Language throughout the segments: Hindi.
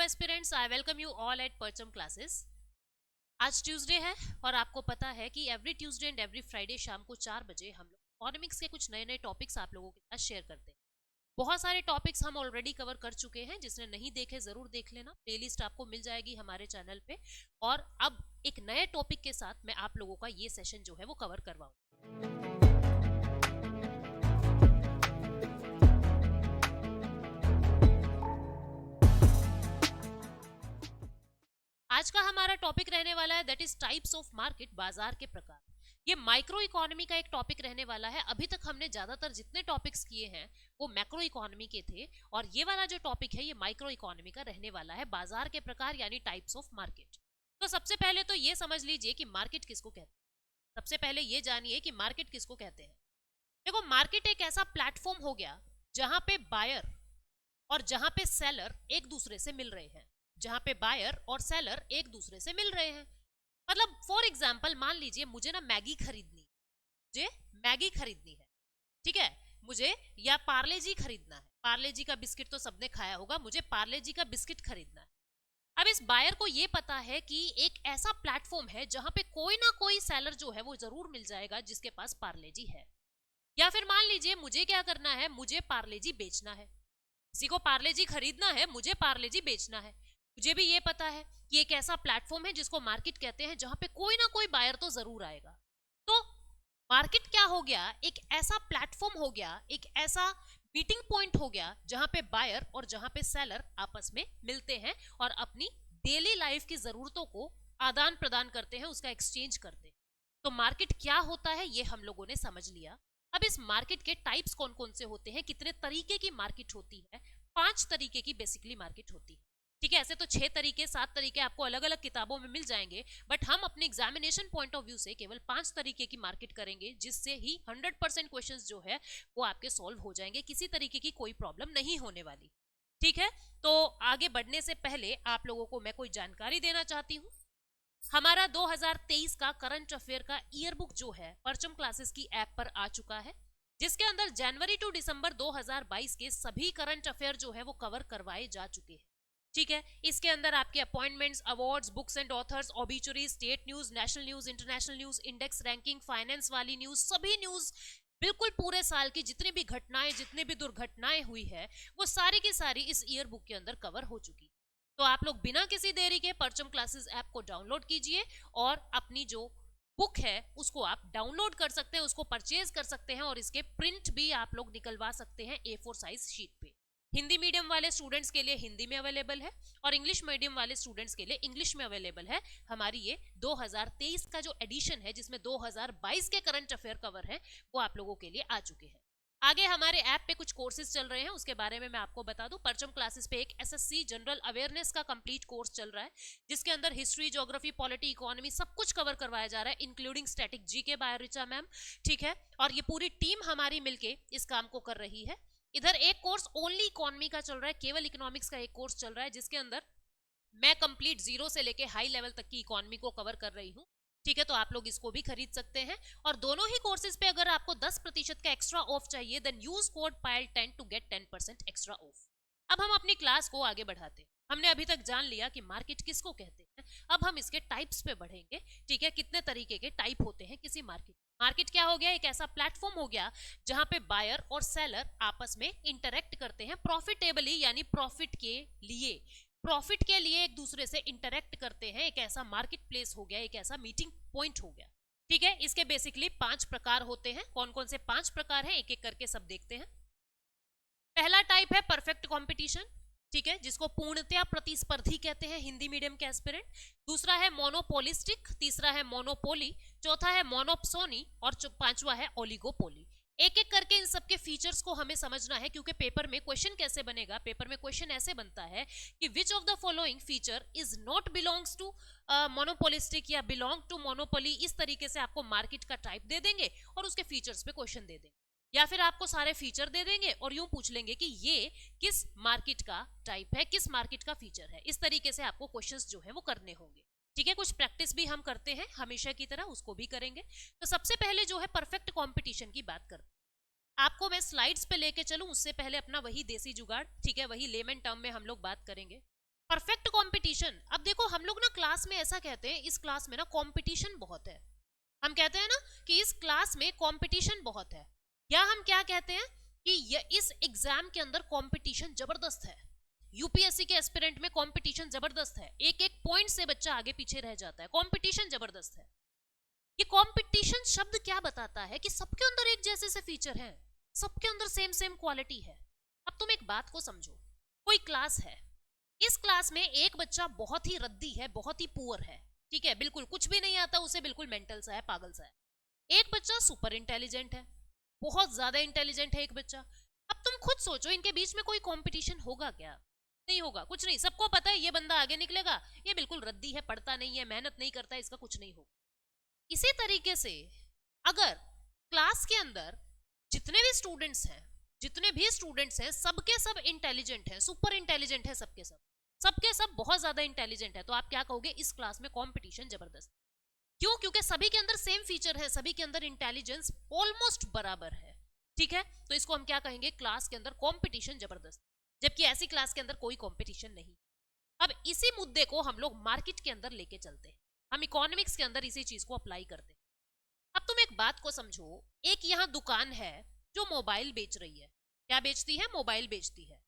Aspirants, I welcome you all at परचम क्लासेस। आज ट्यूसडे है और आपको पता है कि every Tuesday and every Friday शाम को 4 बजे हम लोग इकोनॉमिक्स के कुछ नए नए टॉपिक्स आप लोगों के साथ शेयर करते हैं। बहुत सारे टॉपिक्स हम ऑलरेडी कवर कर चुके हैं, जिसने नहीं देखे जरूर देख लेना, प्लेलिस्ट आपको मिल जाएगी हमारे चैनल पे। और अब एक नए टॉपिक के साथ मैं आप लोगों का ये सेशन जो है वो कवर करवाऊंगा। आज का हमारा टॉपिक रहने वाला है that is types of market, बाजार के प्रकार। ये माइक्रो इकोनॉमी का एक टॉपिक रहने वाला है। अभी तक हमने ज्यादातर जितने टॉपिक्स किए हैं वो मैक्रो इकोनॉमी के थे, और ये वाला जो टॉपिक है ये माइक्रो इकोनॉमी का रहने वाला है, बाजार के प्रकार यानी टाइप्स ऑफ मार्केट। तो सबसे पहले तो ये समझ लीजिए कि मार्केट किसको कहते हैं। सबसे पहले ये जानिए कि मार्केट किसको कहते हैं। देखो, मार्केट एक ऐसा प्लेटफॉर्म हो गया जहां पे बायर और जहां पे सेलर एक दूसरे से मिल रहे हैं। जहां पे बायर और सेलर एक दूसरे से मिल रहे हैं। मतलब फॉर एग्जाम्पल मान लीजिए मुझे ना मैगी खरीदनी, मुझे मैगी खरीदनी है, ठीक है, मुझे या पार्ले जी खरीदना है। पार्ले जी का बिस्किट तो सबने खाया होगा, मुझे पार्ले जी का बिस्किट खरीदना है। अब इस बायर को ये पता है कि एक ऐसा प्लेटफॉर्म है जहां पे कोई ना कोई सेलर जो है वो जरूर मिल जाएगा जिसके पास पार्ले जी है। या फिर मान लीजिए मुझे क्या करना है, मुझे पार्ले जी बेचना है। किसी को पार्ले जी खरीदना है, मुझे पार्ले जी बेचना है। मुझे भी ये पता है कि एक ऐसा प्लेटफॉर्म है जिसको मार्केट कहते हैं जहां पे कोई ना कोई बायर तो जरूर आएगा। तो मार्केट क्या हो गया, एक ऐसा प्लेटफॉर्म हो गया, एक ऐसा मीटिंग पॉइंट हो गया जहां पे बायर और जहां पे सेलर आपस में मिलते हैं और अपनी डेली लाइफ की जरूरतों को आदान प्रदान करते हैं, उसका एक्सचेंज करते हैं। तो मार्केट क्या होता है ये हम लोगों ने समझ लिया। अब इस मार्केट के टाइप्स कौन कौन से होते हैं, कितने तरीके की मार्केट होती है। 5 तरीके की बेसिकली मार्केट होती है, ठीक है। ऐसे तो 6 तरीके 7 तरीके आपको अलग अलग किताबों में मिल जाएंगे, बट हम अपने एग्जामिनेशन पॉइंट ऑफ व्यू से केवल 5 तरीके की मार्केट करेंगे, जिससे ही 100% क्वेश्चंस जो है वो आपके सॉल्व हो जाएंगे, किसी तरीके की कोई प्रॉब्लम नहीं होने वाली, ठीक है। तो आगे बढ़ने से पहले आप लोगों को मैं कोई जानकारी देना चाहती हूँ। हमारा 2023 का करंट अफेयर का ईयर बुक जो है परचम क्लासेस की ऐप पर आ चुका है, जिसके अंदर जनवरी टू दिसंबर 2022 के सभी करंट अफेयर जो है वो कवर करवाए जा चुके हैं, ठीक है। इसके अंदर आपके appointments, awards, books and authors, obituaries, state news, national news, international news, index ranking, finance वाली न्यूज, सभी न्यूज, बिल्कुल पूरे साल की जितनी भी घटनाएं, जितनी भी दुर्घटनाएं हुई है, वो सारी की सारी इस ईयर बुक के अंदर कवर हो चुकी। तो आप लोग बिना किसी देरी के परचम क्लासेस ऐप को डाउनलोड कीजिए और अपनी जो बुक है उसको आप डाउनलोड कर सकते हैं, उसको परचेज कर सकते हैं, और इसके प्रिंट भी आप लोग निकलवा सकते हैं A4 साइज शीट पे। हिंदी मीडियम वाले स्टूडेंट्स के लिए हिंदी में अवेलेबल है और इंग्लिश मीडियम वाले स्टूडेंट्स के लिए इंग्लिश में अवेलेबल है। हमारी ये 2023 का जो एडिशन है जिसमें 2022 के करंट अफेयर कवर है वो आप लोगों के लिए आ चुके हैं। आगे हमारे ऐप पे कुछ कोर्सेज चल रहे हैं, उसके बारे में मैं आपको बता दूं। परचम क्लासेस पे एक एसएससी जनरल अवेयरनेस का कंप्लीट कोर्स चल रहा है, जिसके अंदर हिस्ट्री, ज्योग्राफी, पॉलिटी, इकोनॉमी सब कुछ कवर करवाया जा रहा है, including static GK by Richa ma'am, ठीक है। और ये पूरी टीम हमारी मिलके इस काम को कर रही है। इधर एक कोर्स ओनली इकोनॉमी का चल रहा है, केवल इकोनॉमिक्स का एक कोर्स चल रहा है, जिसके अंदर मैं कंप्लीट जीरो से लेके हाई लेवल तक की इकोनॉमी को कवर कर रही हूँ, ठीक है। तो आप लोग इसको भी खरीद सकते हैं। और दोनों ही कोर्सेज पे अगर आपको 10% का एक्स्ट्रा ऑफ चाहिए, then use code PAIL10 to get 10% extra off. अब हम अपनी क्लास को आगे बढ़ाते हैं। हमने अभी तक जान लिया कि मार्केट किसको कहते हैं, अब हम इसके टाइप्स पे बढ़ेंगे, ठीक है। कितने तरीके के टाइप होते हैं किसी मार्केट। मार्केट क्या हो गया, एक ऐसा प्लेटफॉर्म हो गया जहां पे बायर और सेलर आपस में इंटरेक्ट करते हैं प्रॉफिटेबली, यानी प्रॉफिट के लिए एक दूसरे से इंटरेक्ट करते हैं। एक ऐसा मार्केट प्लेस हो गया, एक ऐसा मीटिंग पॉइंट हो गया, ठीक है। इसके बेसिकली 5 प्रकार होते हैं। कौन कौन से 5 प्रकार हैं एक एक करके सब देखते हैं। पहला टाइप है परफेक्ट कंपटीशन, ठीक है, जिसको पूर्णतया प्रतिस्पर्धी कहते हैं हिंदी मीडियम के एस्पिरेंट। दूसरा है मोनोपोलिस्टिक, तीसरा है मोनोपोली, चौथा है मोनोप्सोनी और पांचवा है ओलिगोपोली। एक एक करके इन सबके फीचर्स को हमें समझना है, क्योंकि पेपर में क्वेश्चन कैसे बनेगा, पेपर में क्वेश्चन ऐसे बनता है कि which of the following feature is not belongs to monopolistic या बिलोंग टू मोनोपोली। इस तरीके से आपको मार्केट का टाइप दे देंगे और उसके फीचर्स पे क्वेश्चन दे देंगे, या फिर आपको सारे फीचर दे देंगे और यूं पूछ लेंगे कि ये किस मार्केट का टाइप है, किस मार्केट का फीचर है। इस तरीके से आपको क्वेश्चंस जो है वो करने होंगे, ठीक है। कुछ प्रैक्टिस भी हम करते हैं हमेशा की तरह, उसको भी करेंगे। तो सबसे पहले जो है परफेक्ट कंपटीशन की बात करते हैं। आपको मैं स्लाइड्स पे लेके चलूं उससे पहले अपना वही देसी जुगाड़, ठीक है, वही लेमन टर्म में हम लोग बात करेंगे। परफेक्ट कंपटीशन, अब देखो हम लोग ना क्लास में ऐसा कहते हैं, इस क्लास में ना कंपटीशन बहुत है, हम कहते हैं ना कि इस क्लास में कंपटीशन बहुत है, या हम क्या कहते हैं कि इस एग्जाम के अंदर कंपटीशन जबरदस्त है, यूपीएससी के एस्पिरेंट में कंपटीशन जबरदस्त है, एक एक पॉइंट से बच्चा आगे पीछे रह जाता है, कंपटीशन जबरदस्त है। ये कंपटीशन शब्द क्या बताता है कि सबके अंदर एक जैसे से फीचर हैं, सबके अंदर सेम सेम क्वालिटी है। अब तुम एक बात को समझो, कोई क्लास है, इस क्लास में एक बच्चा बहुत ही रद्दी है, बहुत ही पुअर है, ठीक है, बिल्कुल कुछ भी नहीं आता उसे, बिल्कुल मेंटल सा है, पागल सा है। एक बच्चा सुपर इंटेलिजेंट है, बहुत ज्यादा इंटेलिजेंट है एक बच्चा। अब तुम खुद सोचो, इनके बीच में कोई कंपटीशन होगा क्या? नहीं होगा, कुछ नहीं, सबको पता है ये बंदा आगे निकलेगा, ये बिल्कुल रद्दी है, पढ़ता नहीं है, मेहनत नहीं करता है, इसका कुछ नहीं होगा। इसी तरीके से अगर क्लास के अंदर जितने भी स्टूडेंट्स हैं, सबके सब इंटेलिजेंट हैं, सुपर इंटेलिजेंट है, सबके सब बहुत ज्यादा इंटेलिजेंट है, तो आप क्या कहोगे? इस क्लास में कंपटीशन जबरदस्त। क्यों? क्योंकि सभी के अंदर सेम फीचर है, सभी के अंदर इंटेलिजेंस ऑलमोस्ट बराबर है, ठीक है, तो इसको हम क्या कहेंगे? क्लास के अंदर कंपटीशन जबरदस्त। जबकि ऐसी क्लास के अंदर कोई कंपटीशन नहीं। अब इसी मुद्दे को हम लोग मार्केट के अंदर लेके चलते हैं, हम इकोनॉमिक्स के अंदर इसी चीज को अप्लाई करते हैं। अब तुम एक बात को समझो, एक यहाँ दुकान है जो मोबाइल बेच रही है, क्या बेचती है? मोबाइल बेचती है।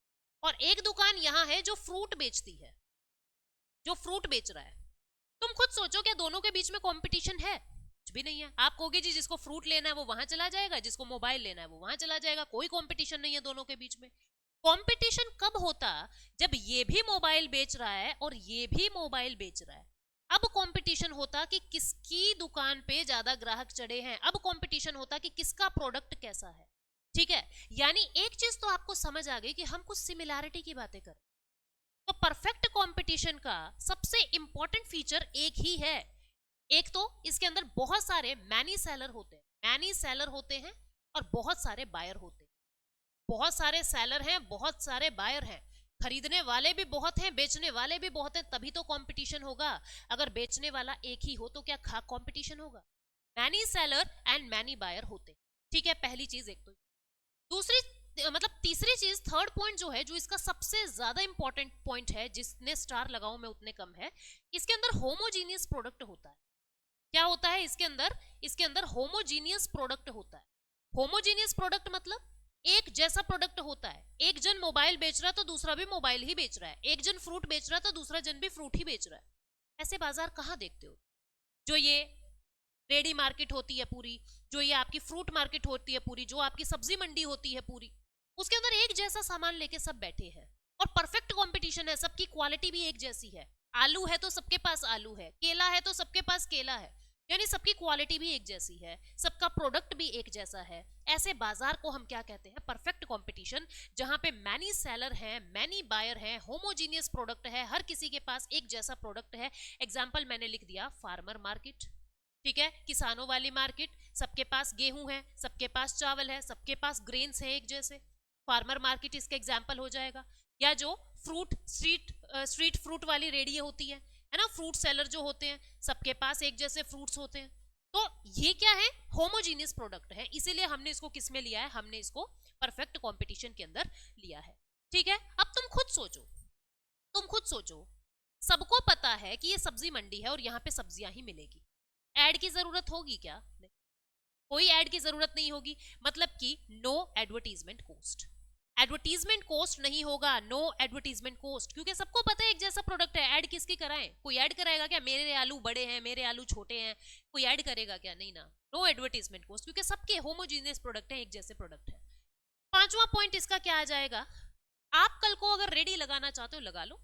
और एक दुकान यहाँ है जो फ्रूट बेचती है, जो फ्रूट बेच रहा है। तुम खुद सोचो, क्या दोनों के बीच में कंपटीशन है? कुछ भी नहीं है। आप कहोगे जी जिसको फ्रूट लेना है वो वहां चला जाएगा, जिसको मोबाइल लेना है वो वहां चला जाएगा, कोई कंपटीशन नहीं है दोनों के बीच में। कंपटीशन कब होता? जब ये भी मोबाइल बेच रहा है और ये भी मोबाइल बेच रहा है, अब कंपटीशन होता कि किसकी दुकान पे ज्यादा ग्राहक चढ़े हैं, अब कंपटीशन होता कि किसका प्रोडक्ट कैसा है, ठीक है। यानी एक चीज तो आपको समझ आ गई कि हम कुछ सिमिलैरिटी की बातें करें। तो परफेक्ट कंपटीशन का सबसे इंपॉर्टेंट फीचर एक ही है, एक तो इसके अंदर बहुत सारे मैनी सेलर होते हैं और बहुत सारे बायर होते हैं। बहुत सारे सेलर हैं, बहुत सारे बायर हैं, खरीदने वाले भी बहुत हैं, बेचने वाले भी बहुत हैं, तभी तो कंपटीशन होगा। अगर बेचने वाला एक ही हो तो क्या कंपटीशन होगा? Many seller and many buyer होते, ठीक है, पहली चीज। एक तो दूसरी मतलब तीसरी चीज, थर्ड पॉइंट जो है, जो इसका सबसे ज्यादा इंपॉर्टेंट पॉइंट है, जिसने स्टार लगाऊं मैं उतने कम है, इसके अंदर होमोजीनियस प्रोडक्ट होता है। क्या होता है इसके अंदर? इसके अंदर होमोजीनियस प्रोडक्ट होता है। होमोजीनियस प्रोडक्ट मतलब एक जैसा प्रोडक्ट होता है। एक जन मोबाइल बेच रहा है तो दूसरा भी मोबाइल ही बेच रहा है, एक जन फ्रूट बेच रहा है तो दूसरा जन भी फ्रूट ही बेच रहा है। ऐसे बाजार कहाँ देखते हो? जो ये रेडी मार्केट होती है पूरी, जो ये आपकी फ्रूट मार्केट होती है पूरी, जो आपकी सब्जी मंडी होती है पूरी, उसके अंदर एक जैसा सामान लेके सब बैठे हैं और परफेक्ट कंपटीशन है, सबकी क्वालिटी भी एक जैसी है। आलू है तो सबके पास आलू है, केला है तो सबके पास केला है, यानी सबकी क्वालिटी भी एक जैसी है, सबका प्रोडक्ट भी एक जैसा है। ऐसे बाजार को हम क्या कहते हैं? परफेक्ट कंपटीशन, जहां पे मैनी सेलर हैं, मैनी बायर हैं, होमोजीनियस प्रोडक्ट है, हर किसी के पास एक जैसा प्रोडक्ट है। एग्जाम्पल मैंने लिख दिया, फार्मर मार्केट, ठीक है, किसानों वाली मार्केट, सबके पास गेहूं है, सबके पास चावल है, सबके पास ग्रेन्स है एक जैसे, फार्मर मार्केट इसका एग्जाम्पल हो जाएगा। या जो फ्रूट स्ट्रीट फ्रूट वाली रेडी होती है ना, फ्रूट सेलर जो होते हैं, सबके पास एक जैसे फ्रूट्स होते हैं। तो ये क्या है? होमोजीनियस प्रोडक्ट है, इसीलिए हमने इसको किस में लिया है? हमने इसको परफेक्ट कंपटीशन के अंदर लिया है, ठीक है। अब तुम खुद सोचो, सबको पता है कि ये सब्जी मंडी है और यहाँ पे सब्जियां ही मिलेगी, एड की जरूरत होगी क्या? नहीं, कोई एड की जरूरत नहीं होगी, मतलब कि no advertisement cost, advertisement cost नहीं होगा, नो एडवर्टीजमेंट कॉस्ट, क्योंकि सबको पता है एक जैसा प्रोडक्ट है, ऐड किसकी कराएं? कोई ऐड कराएगा क्या? मेरे आलू बड़े हैं, मेरे आलू छोटे हैं, कोई ऐड करेगा क्या? नहीं ना, नो एडवर्टीजमेंट कॉस्ट, क्योंकि सबके होमोजीनियस प्रोडक्ट है, एक जैसे प्रोडक्ट है। पांचवा पॉइंट इसका क्या आ जाएगा? आप कल को अगर रेडी लगाना चाहते हो लगा लो,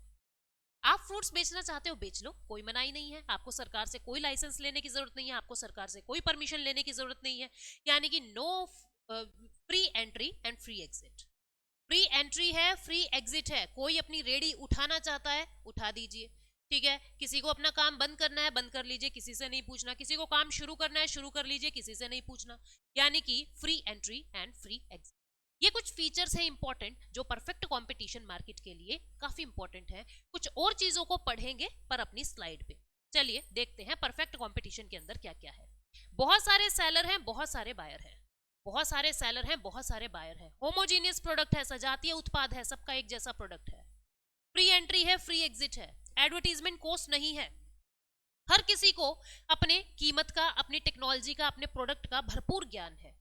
आप फ्रूट्स बेचना चाहते हो बेच लो, कोई मनाही नहीं है, आपको सरकार से कोई लाइसेंस लेने की जरूरत नहीं है, आपको सरकार से कोई परमिशन लेने की जरूरत नहीं है, यानी कि no free entry and free exit. Free entry है, फ्री एग्जिट है, कोई अपनी रेडी उठाना चाहता है उठा दीजिए, ठीक है, किसी को अपना काम बंद करना है बंद कर लीजिए, किसी से नहीं पूछना, किसी को काम शुरू करना है शुरू कर लीजिए, किसी से नहीं पूछना, यानी कि free entry and free exit. ये कुछ फीचर्स हैं इंपॉर्टेंट, जो परफेक्ट कंपटीशन मार्केट के लिए काफी इंपॉर्टेंट है। कुछ और चीजों को पढ़ेंगे पर अपनी स्लाइड पे। चलिए देखते हैं परफेक्ट कंपटीशन के अंदर क्या क्या है। बहुत सारे सेलर हैं, बहुत सारे बायर हैं, बहुत सारे सेलर हैं, बहुत सारे बायर हैं, होमोजीनियस प्रोडक्ट है, सजातीय उत्पाद है, सबका एक जैसा प्रोडक्ट है, फ्री एंट्री है, फ्री एग्जिट है, एडवर्टीजमेंट कॉस्ट नहीं है। हर किसी को अपने कीमत का, अपनी टेक्नोलॉजी का, अपने प्रोडक्ट का भरपूर ज्ञान है।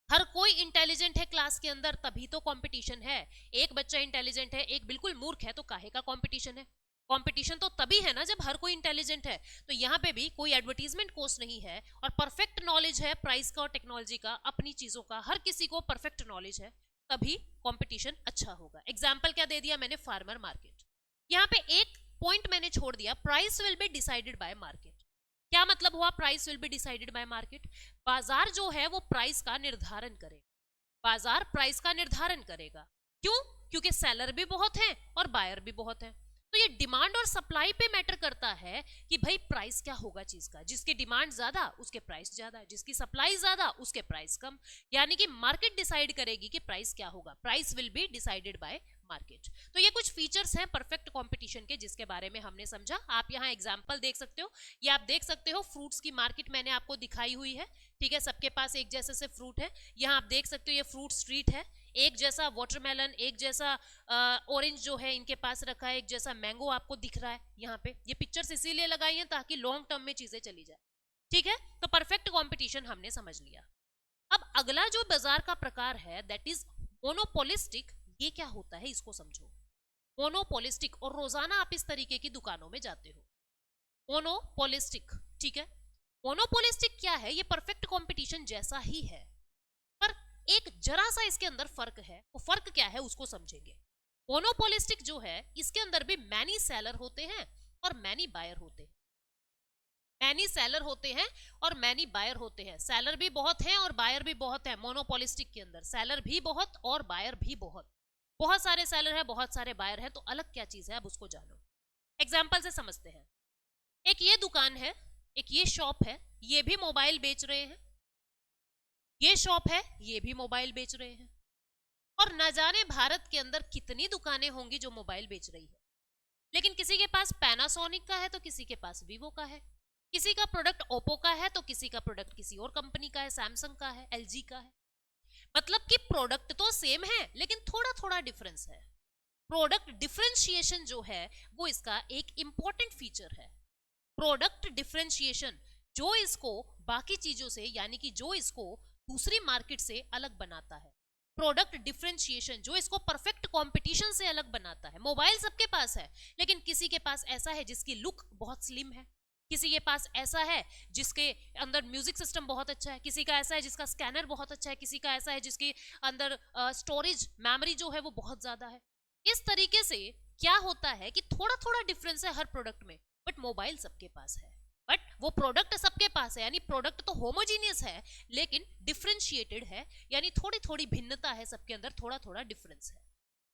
हर कोई इंटेलिजेंट है क्लास के अंदर, तभी तो कंपटीशन है। एक बच्चा इंटेलिजेंट है, एक बिल्कुल मूर्ख है, तो काहे का कंपटीशन है? कंपटीशन तो तभी है ना जब हर कोई इंटेलिजेंट है। तो यहाँ पे भी कोई एडवर्टीजमेंट कोर्स नहीं है और परफेक्ट नॉलेज है प्राइस का और टेक्नोलॉजी का, अपनी चीजों का, हर किसी को परफेक्ट नॉलेज है, तभी कंपटीशन अच्छा होगा। एग्जाम्पल क्या दे दिया मैंने? Farmer market. यहाँ पे एक पॉइंट मैंने छोड़ दिया, price will be decided by market. क्या मतलब हुआ price will be decided by market? बाजार जो है वो प्राइस का निर्धारण करेगा, बाजार प्राइस का निर्धारण करेगा। क्यों? क्योंकि सेलर भी बहुत हैं और बायर भी बहुत हैं। तो ये डिमांड और सप्लाई पे मैटर करता है कि भाई प्राइस क्या होगा चीज का। जिसकी डिमांड ज्यादा उसके प्राइस ज्यादा, जिसकी सप्लाई ज्यादा उसके प्राइस कम। यानी कि मार्केट डिसाइड करेगी कि प्राइस क्या होगा। Price will be decided by market. तो ये कुछ फीचर्स हैं परफेक्ट कंपटीशन के जिसके बारे में हमने समझा। आप यहाँ एग्जांपल देख सकते हो, ये आप देख सकते हो फ्रूट्स की मार्केट मैंने आपको दिखाई हुई है। ठीक है, सबके पास एक जैसे से फ्रूट है। यहाँ आप देख सकते हो ये फ्रूट स्ट्रीट है, एक जैसा वाटरमेलन, एक जैसा ऑरेंज जो है इनके पास रखा है, एक जैसा मैंगो आपको दिख रहा है। यहाँ पे ये पिक्चर्स इसीलिए लगाई हैं ताकि लॉन्ग टर्म में चीजें चली जाए। ठीक है, तो परफेक्ट कंपटीशन हमने समझ लिया। अब अगला जो बाजार का प्रकार है दैट इज मोनोपोलिस्टिक। ये क्या होता है इसको समझो। मोनोपोलिस्टिक, और रोजाना आप इस तरीके की दुकानों में जाते हो। मोनोपोलिस्टिक, ठीक है। मोनोपोलिस्टिक क्या है? ये परफेक्ट कंपटीशन जैसा ही है, पर एक जरा सा इसके अंदर फर्क है। वो फर्क क्या है उसको समझेंगे। मोनोपोलिस्टिक जो है इसके अंदर भी मैनी सेलर होते हैं और मैनी बायर होते हैं। मैनी सेलर होते हैं और मैनी बायर होते हैं। सेलर भी बहुत हैं और बायर भी बहुत हैं। मोनोपोलिस्टिक के अंदर सेलर भी बहुत और बायर भी बहुत। बहुत सारे सेलर है, बहुत सारे बायर है, तो अलग क्या चीज है अब उसको जानो। एग्जाम्पल से समझते हैं। एक ये दुकान है, एक ये शॉप है, ये भी मोबाइल बेच रहे हैं। ये शॉप है, ये भी मोबाइल बेच रहे हैं। और न जाने भारत के अंदर कितनी दुकानें होंगी जो मोबाइल बेच रही है। लेकिन किसी के पास पैनासोनिक का है तो किसी के पास वीवो का है, किसी का प्रोडक्ट ओप्पो का है तो किसी का प्रोडक्ट किसी और कंपनी का है, सैमसंग का है, एलजी का है। मतलब कि प्रोडक्ट तो सेम है लेकिन थोड़ा थोड़ा डिफरेंस है। प्रोडक्ट डिफरेंशिएशन जो है वो इसका एक इंपॉर्टेंट फीचर है। प्रोडक्ट डिफरेंशिएशन जो इसको बाकी चीजों से, यानी कि जो इसको दूसरी मार्केट से अलग बनाता है। प्रोडक्ट डिफरेंशिएशन जो इसको परफेक्ट कंपटीशन से अलग बनाता है। मोबाइल सबके पास है, लेकिन किसी के पास ऐसा है जिसकी लुक बहुत स्लिम है, किसी के पास ऐसा है जिसके अंदर म्यूजिक सिस्टम बहुत अच्छा है, किसी का ऐसा है जिसका स्कैनर बहुत अच्छा है, किसी का ऐसा है जिसके अंदर स्टोरेज मेमोरी जो है वो बहुत ज्यादा है। इस तरीके से क्या होता है कि थोड़ा थोड़ा डिफरेंस है हर प्रोडक्ट में, बट मोबाइल सबके पास है। बट वो प्रोडक्ट सबके पास है, यानी प्रोडक्ट तो होमोजीनियस है लेकिन डिफरेंशिएटेड है, यानी थोड़ी थोड़ी भिन्नता है सबके अंदर, थोड़ा थोड़ा डिफरेंस है।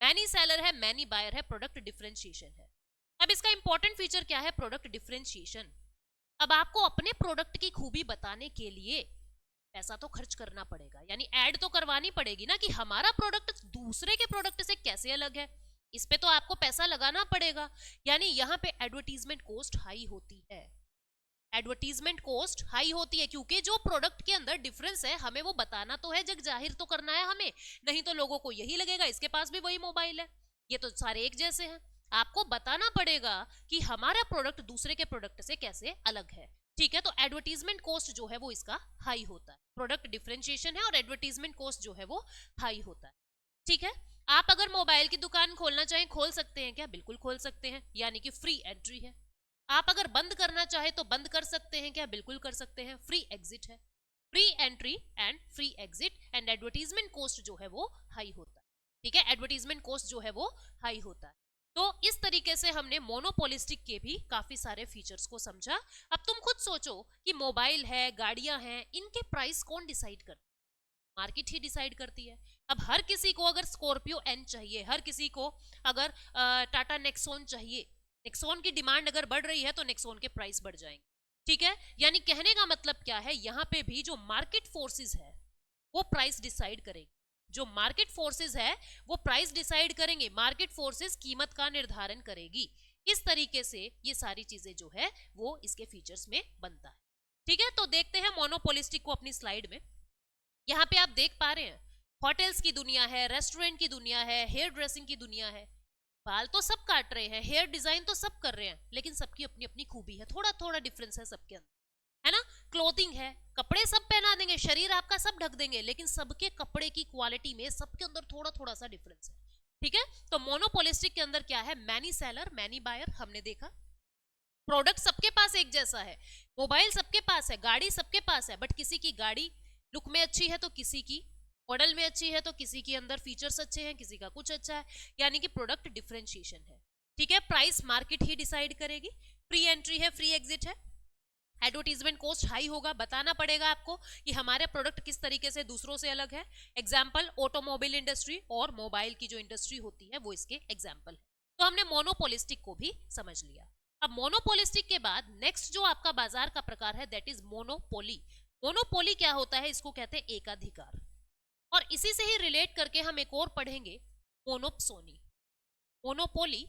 मैनी सेलर है, मैनी बायर है, प्रोडक्ट डिफरेंशिएशन है। अब इसका इंपॉर्टेंट फीचर क्या है? Product differentiation. अब आपको अपने प्रोडक्ट की खूबी बताने के लिए पैसा तो खर्च करना पड़ेगा, यानी ऐड तो करवानी पड़ेगी ना कि हमारा प्रोडक्ट दूसरे के प्रोडक्ट से कैसे अलग है। इस पे तो आपको पैसा लगाना पड़ेगा, यानी यहाँ पे एडवर्टीजमेंट कॉस्ट हाई होती है। एडवर्टीजमेंट कॉस्ट हाई होती है क्योंकि जो प्रोडक्ट के अंदर डिफरेंस है हमें वो बताना तो है, जग जाहिर तो करना है हमें, नहीं तो लोगों को यही लगेगा इसके पास भी वही मोबाइल है, ये तो सारे एक जैसे हैं। आपको बताना पड़ेगा कि हमारा प्रोडक्ट दूसरे के प्रोडक्ट से कैसे अलग है। ठीक है, तो एडवर्टीजमेंट कॉस्ट जो है वो इसका हाई होता है। प्रोडक्ट डिफरेंशिएशन है और एडवर्टीजमेंट कॉस्ट जो है वो हाई होता है। ठीक है, आप अगर मोबाइल की दुकान खोलना चाहें खोल सकते हैं क्या? बिल्कुल खोल सकते हैं, यानी कि फ्री एंट्री है। आप अगर बंद करना चाहे तो बंद कर सकते हैं क्या? बिल्कुल कर सकते हैं, फ्री एग्जिट है। Free entry and free exit, and advertisement cost जो है वो हाई होता है। ठीक है, एडवर्टीजमेंट कॉस्ट जो है वो हाई होता है। तो इस तरीके से हमने मोनोपोलिस्टिक के भी काफी सारे फीचर्स को समझा। अब तुम खुद सोचो कि मोबाइल है, गाड़ियां हैं, इनके प्राइस कौन डिसाइड करता है? मार्केट ही डिसाइड करती है। अब हर किसी को अगर स्कॉर्पियो एन चाहिए, हर किसी को अगर टाटा नेक्सॉन चाहिए, नेक्सॉन की डिमांड अगर बढ़ रही है तो नेक्सॉन के प्राइस बढ़ जाएंगे। ठीक है, यानी कहने का मतलब क्या है, यहाँ पे भी जो मार्केट फोर्सेस है वो प्राइस डिसाइड करेगी। जो मार्केट फोर्सेस है वो प्राइस डिसाइड करेंगे, मार्केट फोर्सेस कीमत का निर्धारण करेगी। इस तरीके से ये सारी चीजें जो है वो इसके फीचर्स में बनता है। ठीक है, तो देखते हैं मोनोपोलिस्टिक को अपनी स्लाइड में। यहाँ पे आप देख पा रहे हैं होटल्स की दुनिया है, रेस्टोरेंट की दुनिया है, हेयर ड्रेसिंग की दुनिया है। बाल तो सब काट रहे हैं, हेयर डिजाइन तो सब कर रहे हैं, लेकिन सबकी अपनी अपनी खूबी है, थोड़ा थोड़ा डिफरेंस है सबके अंदर, है ना। क्लोथिंग है, कपड़े सब पहना देंगे, शरीर आपका सब ढक देंगे, लेकिन सबके कपड़े की क्वालिटी में सबके अंदर थोड़ा थोड़ा सा डिफरेंस है, ठीक है। तो मोनोपोलिस्टिक के अंदर क्या है, मैनी सेलर मैनी बायर, हमने देखा। प्रोडक्ट सबके पास एक जैसा है, मोबाइल सबके पास है, गाड़ी सबके पास है, बट किसी की गाड़ी लुक में अच्छी है तो किसी की मॉडल में अच्छी है, तो किसी के अंदर फीचर्स अच्छे हैं, किसी का कुछ अच्छा है, यानी कि प्रोडक्ट डिफरेंशिएशन है, ठीक है। प्राइस मार्केट ही डिसाइड करेगी। फ्री एंट्री है, फ्री एग्जिट है। एडवर्टीजमेंट कॉस्ट हाई होगा, बताना पड़ेगा आपको कि हमारे प्रोडक्ट किस तरीके से दूसरों से अलग है। एग्जाम्पल ऑटोमोबाइल इंडस्ट्री और मोबाइल की जो इंडस्ट्री होती है वो इसके एग्जाम्पल है। तो हमने मोनोपोलिस्टिक को भी समझ लिया। अब मोनोपोलिस्टिक के बाद नेक्स्ट जो आपका बाजार का प्रकार है दैट इज मोनोपोली। मोनोपोली क्या होता है, इसको कहते हैं एकाधिकार। और इसी से ही रिलेट करके हम एक और पढ़ेंगे, मोनोप्सोनी। मोनोपोली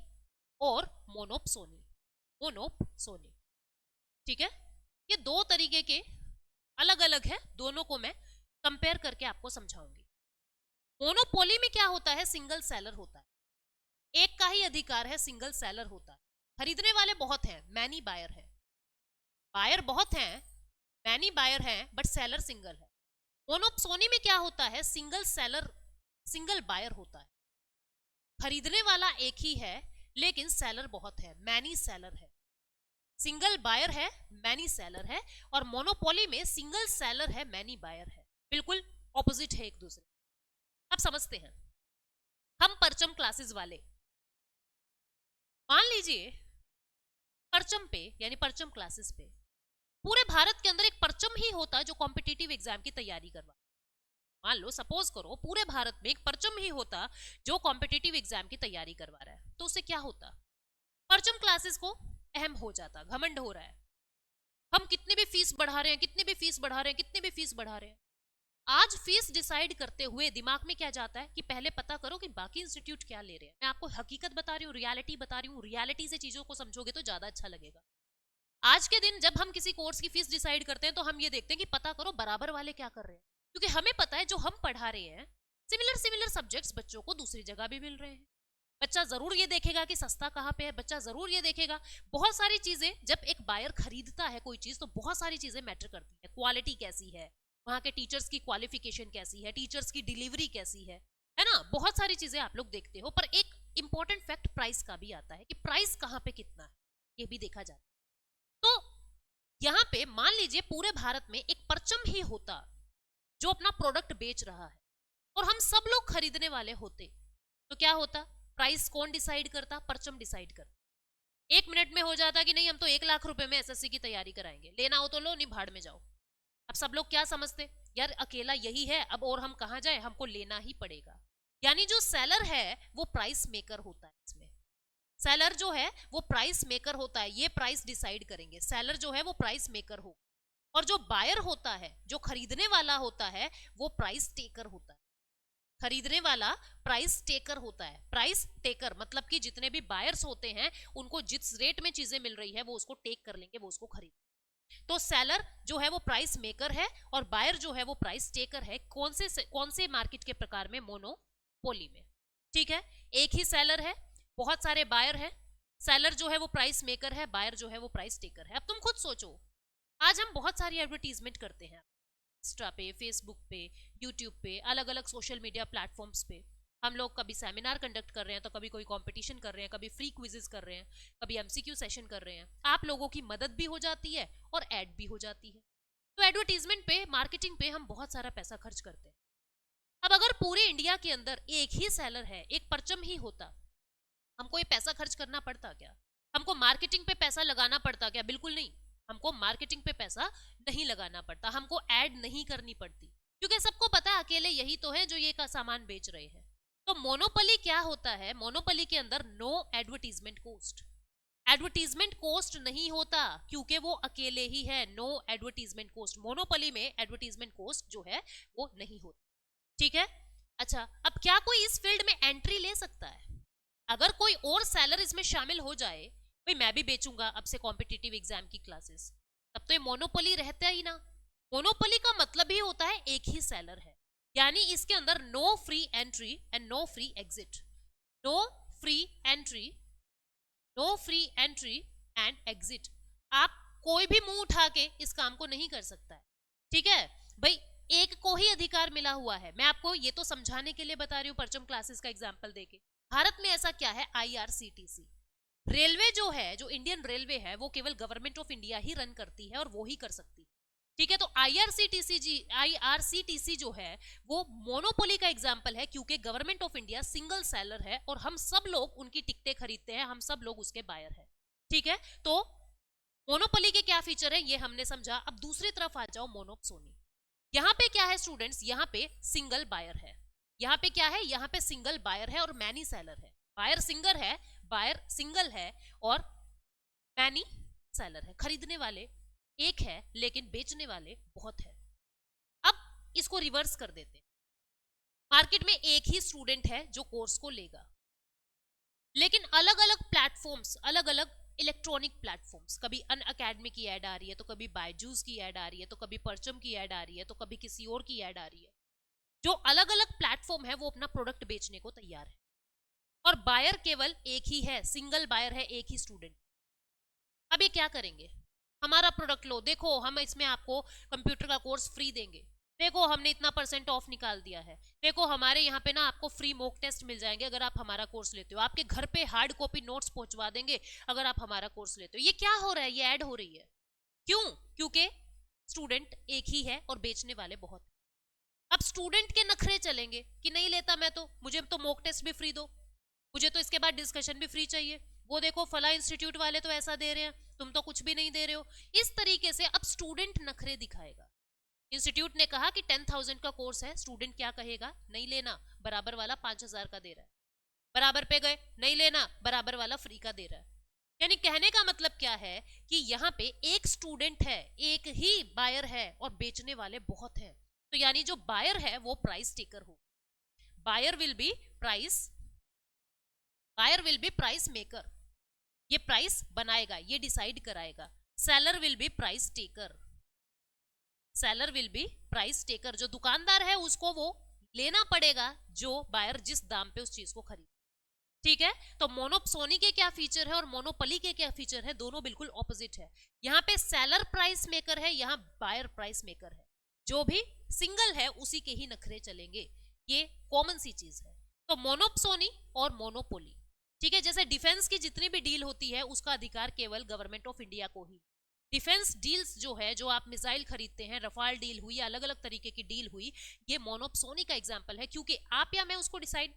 और मोनोप्सोनी, मोनोप्सोनी, ठीक है। ये दो तरीके के अलग अलग है, दोनों को मैं कंपेयर करके आपको समझाऊंगी। मोनोपोली में क्या होता है, सिंगल सेलर होता है, एक का ही अधिकार है, सिंगल सेलर होता है। खरीदने वाले बहुत हैं, मैनी बायर है, बायर बहुत हैं, मैनी बायर हैं, बट सेलर सिंगल है। मोनोप्सोनी में क्या होता है, सिंगल सेलर सिंगल बायर होता है, खरीदने वाला एक ही है लेकिन सेलर बहुत है, मैनी सेलर है। सिंगल बायर है, मैनी सेलर है, और मोनोपोली में सिंगल सेलर है, मैनी बायर है, बिल्कुल ऑपोजिट है एक दूसरे। अब समझते हैं। हम परचम क्लासेस वाले, मान लीजिए परचम पे यानी परचम क्लासेस पे पूरे भारत के अंदर एक परचम ही होता जो कॉम्पिटिटिव एग्जाम की तैयारी करवा। मान लो सपोज करो पूरे भारत में एक परचम ही होता जो कॉम्पिटिटिव एग्जाम की तैयारी करवा रहा है, तो उससे क्या होता, परचम क्लासेस को अहम हो जाता, घमंड हो रहा है, हम कितने भी फीस बढ़ा रहे हैं, कितने भी फीस बढ़ा रहे हैं, कितने भी फीस बढ़ा रहे हैं। आज फीस डिसाइड करते हुए दिमाग में क्या जाता है कि पहले पता करो कि बाकी इंस्टीट्यूट क्या ले रहे हैं। मैं आपको हकीकत बता रही हूँ, रियलिटी बता रही हूँ, रियलिटी से चीजों को समझोगे तो ज्यादा अच्छा लगेगा। आज के दिन जब हम किसी कोर्स की फीस डिसाइड करते हैं तो हम ये देखते हैं कि पता करो बराबर वाले क्या कर रहे हैं, क्योंकि हमें पता है जो हम पढ़ा रहे हैं सिमिलर सिमिलर सब्जेक्ट्स बच्चों को दूसरी जगह भी मिल रहे हैं। बच्चा जरूर ये देखेगा कि सस्ता कहाँ पे है, बच्चा जरूर ये देखेगा, बहुत सारी चीजें जब एक बायर खरीदता है कोई चीज तो बहुत सारी चीजें मैटर करती है, क्वालिटी कैसी है, वहां के टीचर्स की क्वालिफिकेशन कैसी है, टीचर्स की डिलीवरी कैसी है ना, बहुत सारी चीजें आप लोग देखते हो। पर एक इंपॉर्टेंट फैक्ट प्राइस का भी आता है कि प्राइस कहाँ पे कितना है, ये भी देखा जाता है। तो यहाँ पे मान लीजिए पूरे भारत में एक परचम ही होता जो अपना प्रोडक्ट बेच रहा है और हम सब लोग खरीदने वाले होते, तो क्या होता, प्राइस कौन डिसाइड करता, परचम डिसाइड करता। 1 मिनट में हो जाता कि नहीं हम तो 1 लाख रुपए में एसएससी की तैयारी कराएंगे, लेना हो तो लो, नहीं भाड़ में जाओ। अब सब लोग क्या समझते, यार अकेला यही है अब और हम कहाँ जाए, हमको लेना ही पड़ेगा। यानी जो सेलर है वो प्राइस मेकर होता है, इसमें सेलर जो है वो प्राइस मेकर होता है, ये प्राइस डिसाइड करेंगे, सेलर जो है वो प्राइस मेकर हो। और जो बायर होता है, जो खरीदने वाला होता है, वो प्राइस टेकर होता है। खरीदने वाला प्राइस टेकर होता है, प्राइस टेकर मतलब कि जितने भी बायर्स होते हैं उनको जिस रेट में चीजें मिल रही है वो उसको टेक कर लेंगे, वो उसको खरीद। तो सेलर जो है वो प्राइस मेकर है और बायर जो है वो प्राइस टेकर है। कौन से मार्केट के प्रकार में, मोनोपोली में, ठीक है। एक ही सेलर है, बहुत सारे बायर है, सेलर जो है वो प्राइस मेकर है, बायर जो है वो प्राइस टेकर है। अब तुम खुद सोचो, आज हम बहुत सारी एडवर्टीजमेंट करते हैं इंस्टा पे, फेसबुक पे, यूट्यूब पे, अलग अलग सोशल मीडिया प्लेटफॉर्म्स पे। हम लोग कभी सेमिनार कंडक्ट कर रहे हैं तो कभी कोई कंपटीशन कर रहे हैं, कभी फ्री क्विजेस कर रहे हैं, कभी एमसीक्यू सेशन कर रहे हैं। आप लोगों की मदद भी हो जाती है और ऐड भी हो जाती है। तो एडवर्टीजमेंट पे, मार्केटिंग पे हम बहुत सारा पैसा खर्च करते हैं। अब अगर पूरे इंडिया के अंदर एक ही सेलर है, एक परचम ही होता, हमको ये पैसा खर्च करना पड़ता क्या, हमको मार्केटिंग पे पैसा लगाना पड़ता क्या? बिल्कुल नहीं, हमको मार्केटिंग पे पैसा नहीं लगाना पड़ता, हमको ऐड नहीं करनी पड़ती, क्योंकि सबको पता है अकेले यही तो है जो ये का सामान बेच रहे हैं। तो मोनोपोली क्या होता है, मोनोपोली के अंदर no advertisement cost, advertisement cost नहीं होता क्योंकि वो अकेले ही है, नो एडवर्टीजमेंट कॉस्ट। मोनोपोली में एडवर्टीजमेंट कॉस्ट जो है वो नहीं होती, ठीक है। अच्छा, अब क्या कोई इस फील्ड में एंट्री ले सकता है? अगर कोई और सेलर इसमें शामिल हो जाए, भाई मैं भी बेचूंगा अब से कॉम्पिटिटिव एग्जाम की क्लासेस, तब तो ये मोनोपोली रहता ही ना। मोनोपोली का मतलब ही होता है एक ही सेलर है, यानी इसके अंदर no free entry and no free exit, no free entry, no free entry and exit. आप कोई भी मुंह उठा के इस काम को नहीं कर सकता है, ठीक है भाई, एक को ही अधिकार मिला हुआ है। मैं आपको ये तो समझाने के लिए बता रही हूँ परचम क्लासेस का एग्जांपल देके। भारत में ऐसा क्या है, आईआरसीटीसी रेलवे जो है, जो इंडियन रेलवे है, वो केवल government of India he run करती है और वो ही कर सकती है, ठीक है। तो आईआरसीटीसी जो है वो मोनोपोली का एग्जांपल है, क्योंकि government of India single seller है और हम सब लोग उनकी टिकटें खरीदते हैं, हम सब लोग उसके बायर हैं, ठीक है। तो मोनोपोली के क्या फीचर है ये हमने समझा। अब दूसरी तरफ आ जाओ, मोनोप्सोनी। यहाँ पे क्या है स्टूडेंट्स, यहाँ पे सिंगल बायर है। यहाँ पे क्या है, यहाँ पे सिंगल बायर है और मैनी सेलर है। बायर सिंगल है और मैनी सेलर है। खरीदने वाले एक है लेकिन बेचने वाले बहुत है। अब इसको रिवर्स कर देते हैं। मार्केट में एक ही स्टूडेंट है जो कोर्स को लेगा, लेकिन अलग अलग प्लेटफॉर्म्स, अलग अलग इलेक्ट्रॉनिक प्लेटफॉर्म्स, कभी अन अकेडमी की ऐड आ रही है, तो कभी बायजूस की ऐड आ रही है, तो कभी परचम की ऐड आ रही है, तो कभी किसी और की ऐड आ रही है। जो अलग अलग प्लेटफॉर्म है वो अपना प्रोडक्ट बेचने को तैयार है और बायर केवल एक ही है, सिंगल बायर है, एक ही स्टूडेंट। अब ये क्या करेंगे, हमारा प्रोडक्ट लो, देखो हम इसमें आपको कंप्यूटर का कोर्स फ्री देंगे, देखो हमने इतना % ऑफ निकाल दिया है, देखो हमारे यहाँ पे ना आपको फ्री मॉक टेस्ट मिल जाएंगे अगर आप हमारा कोर्स लेते हो, आपके घर पे हार्ड कॉपी नोट्स पहुंचवा देंगे अगर आप हमारा कोर्स लेते हो। ये क्या हो रहा है, ये ऐड हो रही है, क्यों? क्योंकि स्टूडेंट एक ही है और बेचने वाले बहुत। अब स्टूडेंट के नखरे चलेंगे कि नहीं लेता मैं, तो मुझे तो मॉक टेस्ट भी फ्री दो, मुझे तो इसके बाद डिस्कशन भी फ्री चाहिए, वो देखो फला इंस्टीट्यूट वाले तो ऐसा दे रहे हैं, तुम तो कुछ भी नहीं दे रहे हो। इस तरीके से अब स्टूडेंट नखरे दिखाएगा। इंस्टीट्यूट ने कहा कि 10,000 का कोर्स है, स्टूडेंट क्या कहेगा, नहीं लेना, बराबर वाला 5,000 का दे रहा है। बराबर पे गए, नहीं लेना, बराबर वाला फ्री का दे रहा है। यानी कहने का मतलब क्या है कि यहाँ पे एक स्टूडेंट है, एक ही बायर है और बेचने वाले बहुत हैं। तो यानी जो बायर है वो प्राइस टेकर हो, buyer will be price maker, ये प्राइस बनाएगा, ये डिसाइड कराएगा। Seller will be price taker, जो दुकानदार है उसको वो लेना पड़ेगा जो बायर जिस दाम पे उस चीज को खरीद, ठीक है। तो मोनोप्सोनी के क्या फीचर है और मोनोपोली के क्या फीचर है, दोनों बिल्कुल ऑपोजिट है। यहाँ पे सेलर प्राइस मेकर है, यहाँ बायर प्राइस मेकर है। जो भी सिंगल है उसी के ही नखरे चलेंगे, ये कॉमन सी चीज है। तो मोनोप्सोनी और मोनोपोली, ठीक है। जैसे डिफेंस की जितनी भी डील होती है उसका अधिकार केवल गवर्नमेंट ऑफ इंडिया को ही। डिफेंस डील्स जो है, जो आप मिसाइल खरीदते हैं, रफाल डील हुई, अलग अलग तरीके की डील हुई, ये मोनोप्सोनी का एग्जांपल है, क्योंकि आप या मैं उसको डिसाइड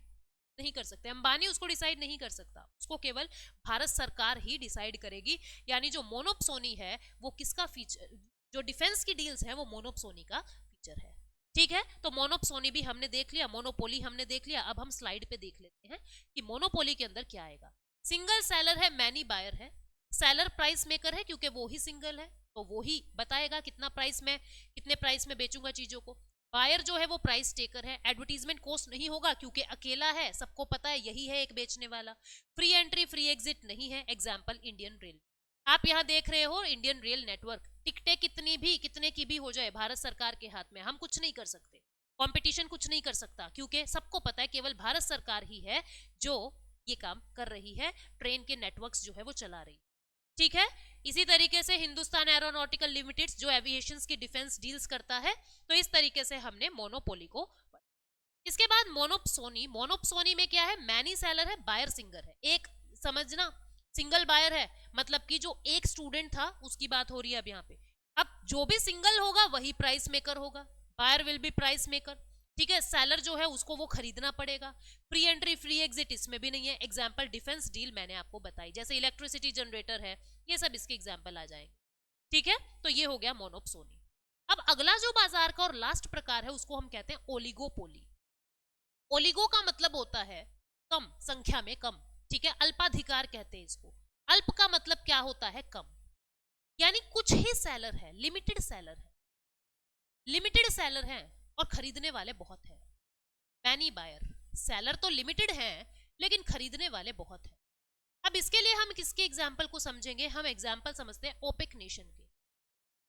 नहीं कर सकते, अंबानी उसको डिसाइड नहीं कर सकता, उसको केवल भारत सरकार ही डिसाइड करेगी। यानी जो मोनोप्सोनी है वो किसका फीचर, जो डिफेंस की डील्स है वो मोनोप्सोनी का फीचर है, ठीक है। तो मोनोप्सोनी भी हमने देख लिया, मोनोपोली हमने देख लिया। अब हम स्लाइड पे देख लेते हैं कि मोनोपोली के अंदर क्या आएगा। सिंगल सेलर है, मैनी बायर है, सेलर प्राइस मेकर है क्योंकि वो ही सिंगल है, तो वो ही बताएगा कितना प्राइस में, कितने प्राइस में बेचूंगा चीजों को। बायर जो है वो प्राइस टेकर है, एडवर्टीजमेंट कॉस्ट नहीं होगा क्योंकि अकेला है, सबको पता है यही है एक बेचने वाला। फ्री एंट्री फ्री एग्जिट नहीं है, एग्जाम्पल इंडियन रेल। आप यहाँ देख रहे हो इंडियन रेल नेटवर्क, टिकटें कितने की भी हो जाए, भारत सरकार के हाथ में, हम कुछ नहीं कर सकते, कंपटीशन कुछ नहीं कर सकता, क्योंकि सबको पता है केवल भारत सरकार ही है जो ये काम कर रही है, ट्रेन के नेटवर्क्स जो है वो चला रही, ठीक है। इसी तरीके से हिंदुस्तान एरोनॉटिकल लिमिटेड जो एविएशन की डिफेंस डील्स करता है। तो इस तरीके से हमने मोनोपोली को। इसके बाद मोनोप्सोनी में क्या है, मैनी सेलर है, बायर सिंगर है। एक समझना, सिंगल बायर है मतलब कि जो एक स्टूडेंट था उसकी बात हो रही है अब यहाँ पे। अब जो भी सिंगल होगा वही प्राइस मेकर होगा, buyer will be price maker, ठीक है। सेलर जो है उसको वो खरीदना पड़ेगा। फ्री एंट्री फ्री एग्जिट इसमें भी नहीं है, एग्जांपल डिफेंस डील मैंने आपको बताई, जैसे इलेक्ट्रिसिटी जनरेटर है, ये सब इसके एग्जांपल आ जाएंगे, ठीक है। तो ये हो गया मोनोप्सोनी। अब अगला जो बाजार का और लास्ट प्रकार है उसको हम कहते हैं ओलिगोपोली। ओलिगो का मतलब होता है कम, संख्या में कम, ठीक है, अल्पाधिकार कहते हैं इसको। अल्प का मतलब क्या होता है, कम, यानी कुछ ही सेलर है, लिमिटेड सेलर है और खरीदने वाले बहुत हैं। मैनी बायर, सेलर तो लिमिटेड हैं लेकिन खरीदने वाले बहुत हैं। अब इसके लिए हम किसके एग्जाम्पल को समझेंगे, हम एग्जाम्पल समझते हैं ओपेक नेशन के।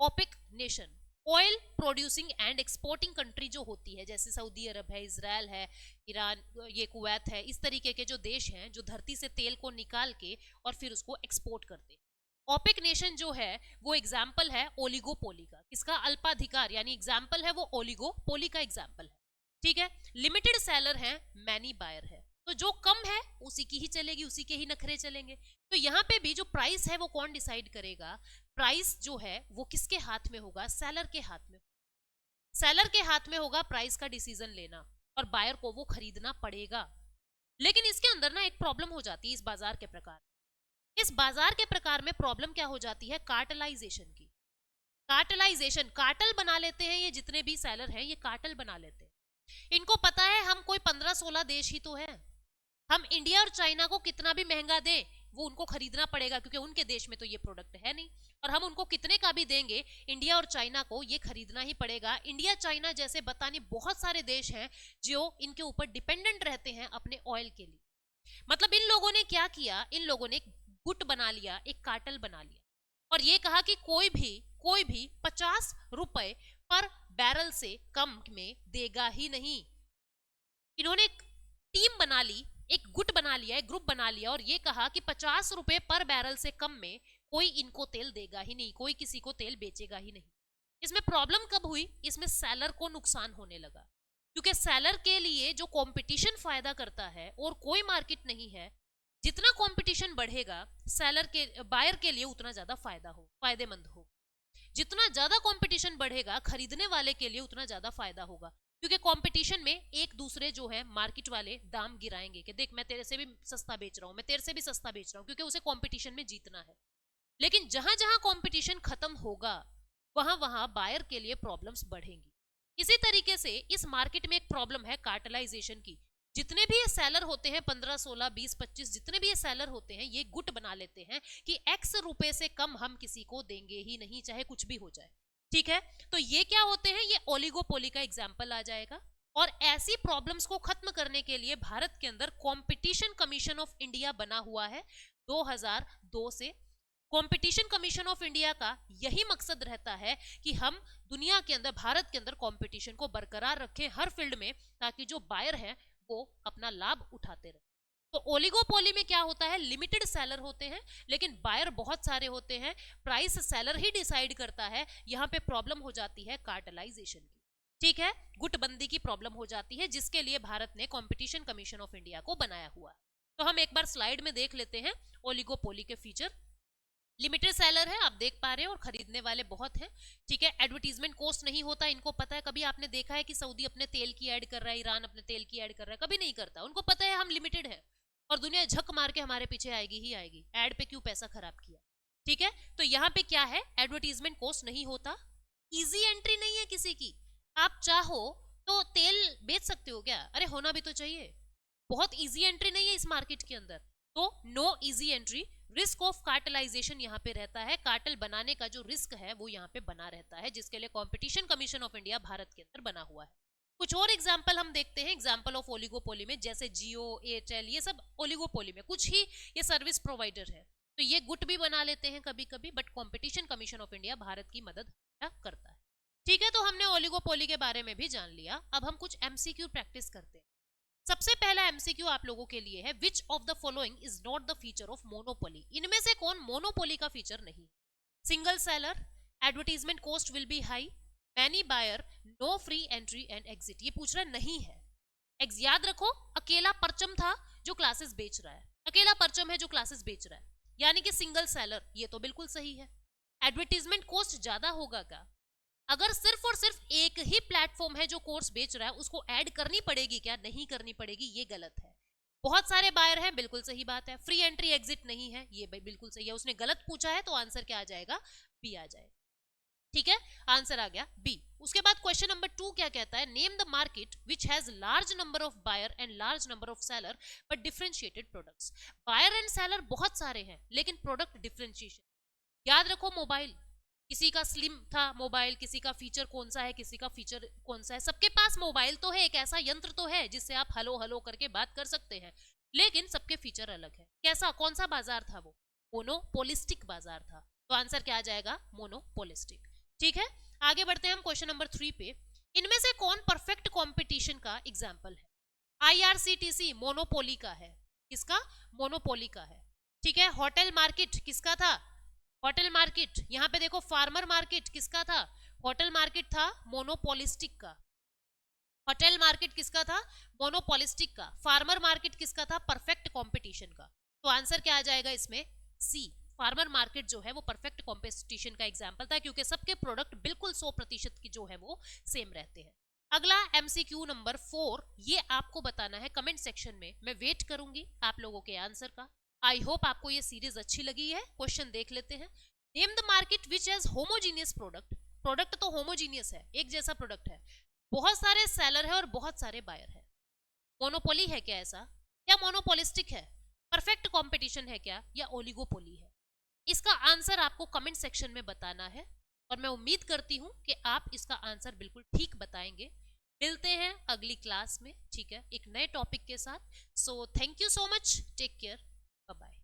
OPEC nation oil producing and exporting country जो होती है, जैसे सऊदी अरब है, इजराइल है, ईरान, ये कुवैत है, इस तरीके के जो देश हैं जो धरती से तेल को निकाल के और फिर उसको एक्सपोर्ट करते हैं। ओपेक नेशन जो है वो एग्जाम्पल है ओलिगोपोली का, किसका? अल्पाधिकार, यानी एग्जाम्पल है वो ओलिगोपोली का एग्जाम्पल है, ठीक है। लिमिटेड सेलर है, मैनी बायर है, तो जो कम है उसी की ही चलेगी, उसी के ही नखरे चलेंगे। तो यहाँ पे भी जो प्राइस है वो कौन डिसाइड करेगा? प्राइस जो है वो किसके हाथ में होगा? सेलर के हाथ में। सेलर के हाथ में होगा प्राइस का डिसीजन लेना, और बायर को वो खरीदना पड़ेगा। लेकिन इसके अंदर ना एक प्रॉब्लम हो जाती है इस बाजार के प्रकार। इस बाजार के प्रकार में प्रॉब्लम क्या हो जाती है? कार्टलाइजेशन की। कार्टलाइजेशन, कार्टल बना लेते हैं ये जितने भी सेलर हैं, ये कार्टल बना लेते हैं। इनको पता है हम कोई 15-16 देश ही तो है, हम इंडिया और चाइना को कितना भी महंगा दें वो उनको खरीदना पड़ेगा, क्योंकि उनके देश में तो ये प्रोडक्ट है नहीं, और हम उनको कितने का भी देंगे इंडिया और चाइना को ये खरीदना ही पड़ेगा। इंडिया चाइना जैसे बतानी बहुत सारे देश हैं जो इनके ऊपर डिपेंडेंट रहते हैं अपने ऑयल के लिए। मतलब इन लोगों ने क्या किया? इन लोगों ने एक गुट बना लिया, एक कार्टल बना लिया, और ये कहा कि कोई भी 50 रुपए पर बैरल से कम में देगा ही नहीं। इन्होंने एक टीम बना ली, एक गुट बना लिया, एक ग्रुप बना लिया, और ये कहा कि 50 रुपए पर बैरल से कम में कोई इनको तेल देगा ही नहीं, कोई किसी को तेल बेचेगा ही नहीं। इसमें प्रॉब्लम कब हुई? इसमें सेलर को नुकसान होने लगा, क्योंकि सेलर के लिए जो कंपटीशन फायदा करता है और कोई मार्केट नहीं है। जितना कंपटीशन बढ़ेगा सेलर के, बायर के लिए उतना ज्यादा फायदेमंद हो। जितना ज्यादा कंपटीशन बढ़ेगा खरीदने वाले के लिए उतना ज्यादा फायदा होगा, क्योंकि कंपटीशन में एक दूसरे जो है मार्केट वाले दाम गिराएंगे कि देख मैं तेरे से भी सस्ता बेच रहा हूं, मैं तेरे से भी सस्ता बेच रहा हूं, क्योंकि उसे कंपटीशन में जीतना है। लेकिन जहां जहां कंपटीशन खत्म होगा वहां वहां बायर के लिए प्रॉब्लम्स बढ़ेंगी। इसी तरीके से इस मार्केट में एक प्रॉब्लम है कार्टलाइजेशन की। जितने भी ये सेलर होते हैं 15, 16, 20, 25, जितने भी ये सेलर होते हैं ये गुट बना लेते हैं कि एक्स रुपए से कम हम किसी को देंगे ही नहीं, चाहे कुछ भी हो जाए, ठीक है। तो ये क्या होते हैं? ये ओलिगोपोली का एग्जाम्पल आ जाएगा। और ऐसी प्रॉब्लम्स को खत्म करने के लिए भारत के अंदर कंपटीशन कमीशन ऑफ इंडिया बना हुआ है 2002 से। कंपटीशन कमीशन ऑफ इंडिया का यही मकसद रहता है कि हम दुनिया के अंदर, भारत के अंदर कंपटीशन को बरकरार रखें हर फील्ड में, ताकि जो बायर है वो अपना लाभ उठाते रहे। तो ओलिगोपोली में क्या होता है? लिमिटेड सेलर होते हैं लेकिन बायर बहुत सारे होते हैं, प्राइस सेलर ही डिसाइड करता है। यहां पे प्रॉब्लम हो जाती है कार्टलाइजेशन की, ठीक है, गुटबंदी की प्रॉब्लम हो जाती है, जिसके लिए भारत ने कंपटीशन कमीशन ऑफ इंडिया को बनाया हुआ है। तो हम एक बार स्लाइड में देख लेते हैं ओलिगोपोली के फीचर। लिमिटेड सेलर है, आप देख पा रहे हैं, और खरीदने वाले बहुत हैं, ठीक है। एडवर्टीजमेंट कॉस्ट नहीं होता, इनको पता है। कभी आपने देखा है कि सऊदी अपने तेल की ऐड कर रहा है, ईरान अपने तेल की ऐड कर रहा है? कभी नहीं करता। उनको पता है हम लिमिटेड है और दुनिया झक मार के हमारे पीछे आएगी ही आएगी, ऐड पे क्यों पैसा खराब किया, ठीक है। तो यहाँ पे क्या है? एडवर्टीजमेंट कॉस्ट नहीं होता, इजी एंट्री नहीं है किसी की। आप चाहो तो तेल बेच सकते हो क्या? अरे होना भी तो चाहिए। बहुत इजी एंट्री नहीं है इस मार्केट के अंदर, तो no easy entry. Risk of cartelization यहाँ पे रहता है, कार्टल बनाने का जो रिस्क है वो यहाँ पे बना रहता है, जिसके लिए competition commission of India Bharat के अंदर बना हुआ है। कुछ और एग्जाम्पल हम देखते हैं, एग्जाम्पल ऑफ ओलिगोपोली में, जैसे जियो, एयरटेल, ये सब ओलिगोपोली में कुछ ही ये सर्विस प्रोवाइडर है, तो ये गुट भी बना लेते हैं कभी कभी, but competition commission of India Bharat की मदद करता है, ठीक है। तो हमने ओलिगोपोली के बारे में भी जान लिया। अब हम कुछ एमसीक्यू प्रैक्टिस करते हैं। सबसे पहला एमसीक्यू आप लोगों के लिए है, which of the following is not the feature of monopoly? इनमें से कौन मोनोपोली का फीचर नहीं? Single seller, advertisement cost will be high, many buyer, no free entry and exit. ये पूछ रहा नहीं है। याद रखो, अकेला परचम था जो क्लासेस बेच रहा है, अकेला परचम है जो क्लासेस बेच रहा है, यानी कि सिंगल सेलर, ये तो बिल्कुल सही है। एडवर्टीजमेंट कॉस्ट ज्यादा होगा क्या? अगर सिर्फ और सिर्फ एक ही प्लेटफॉर्म है जो कोर्स बेच रहा है, उसको ऐड करनी पड़ेगी क्या? नहीं करनी पड़ेगी, ये गलत है। बहुत सारे बायर हैं, बिल्कुल सही बात है। फ्री एंट्री एग्जिट नहीं है, ये बिल्कुल सही है। उसने गलत पूछा है तो आंसर क्या आ जाएगा? बी आ जाएगा, ठीक है, आंसर आ गया बी। उसके बाद क्वेश्चन नंबर 2 क्या कहता है? Name the market which has large number of buyer and large number of seller but differentiated products. Buyer and seller बहुत सारे हैं लेकिन प्रोडक्ट डिफरेंशिएशन। याद रखो, मोबाइल, किसी का स्लिम था मोबाइल, किसी का फीचर कौन सा है, किसी का फीचर कौन सा है। सबके पास मोबाइल तो है, एक ऐसा यंत्र तो है जिससे आप हेलो हेलो करके बात कर सकते हैं, लेकिन सबके फीचर अलग है। कैसा, कौन सा बाजार था वो? मोनोपोलिस्टिक बाजार था। तो आंसर क्या आ जाएगा? मोनोपोलिस्टिक, ठीक है, आगे बढ़ते हैं हम क्वेश्चन नंबर 3 पे। इनमें से कौन परफेक्ट कंपटीशन का एग्जाम्पल है? आईआरसीटीसी मोनोपोली का है। किसका? मोनोपोली का है। ठीक है, होटल मार्केट किसका था? Hotel market. यहाँ पे देखो फार्मर मार्केट किसका था? होटल मार्केट था मोनोपोलिस्टिक का। होटल मार्केट किसका था? मोनोपोलिस्टिक का। फार्मर मार्केट किसका था? परफेक्ट कंपटीशन का। तो आंसर क्या आ जाएगा इसमें? सी, फार्मर मार्केट जो है वो परफेक्ट कंपटीशन का एग्जांपल था, क्योंकि सबके प्रोडक्ट बिल्कुल 100% की जो है वो सेम रहते हैं। अगला एमसीक्यू नंबर 4, ये आपको बताना है कमेंट सेक्शन में। मैं वेट करूंगी आप लोगों के आंसर का। आई होप आपको ये सीरीज अच्छी लगी है। क्वेश्चन देख लेते हैं। Name the market which has homogeneous product. Product तो होमोजीनियस है, एक जैसा प्रोडक्ट है, बहुत सारे सेलर है और बहुत सारे बायर है। मोनोपोली है क्या ऐसा, या मोनोपोलिस्टिक है? परफेक्ट कंपटीशन है क्या, या ओलिगोपोली है? इसका आंसर आपको कमेंट सेक्शन में बताना है, और मैं उम्मीद करती हूं कि आप इसका आंसर बिल्कुल ठीक बताएंगे। मिलते हैं अगली क्लास में, ठीक है, एक नए टॉपिक के साथ। So thank you so much, take care, bye bye.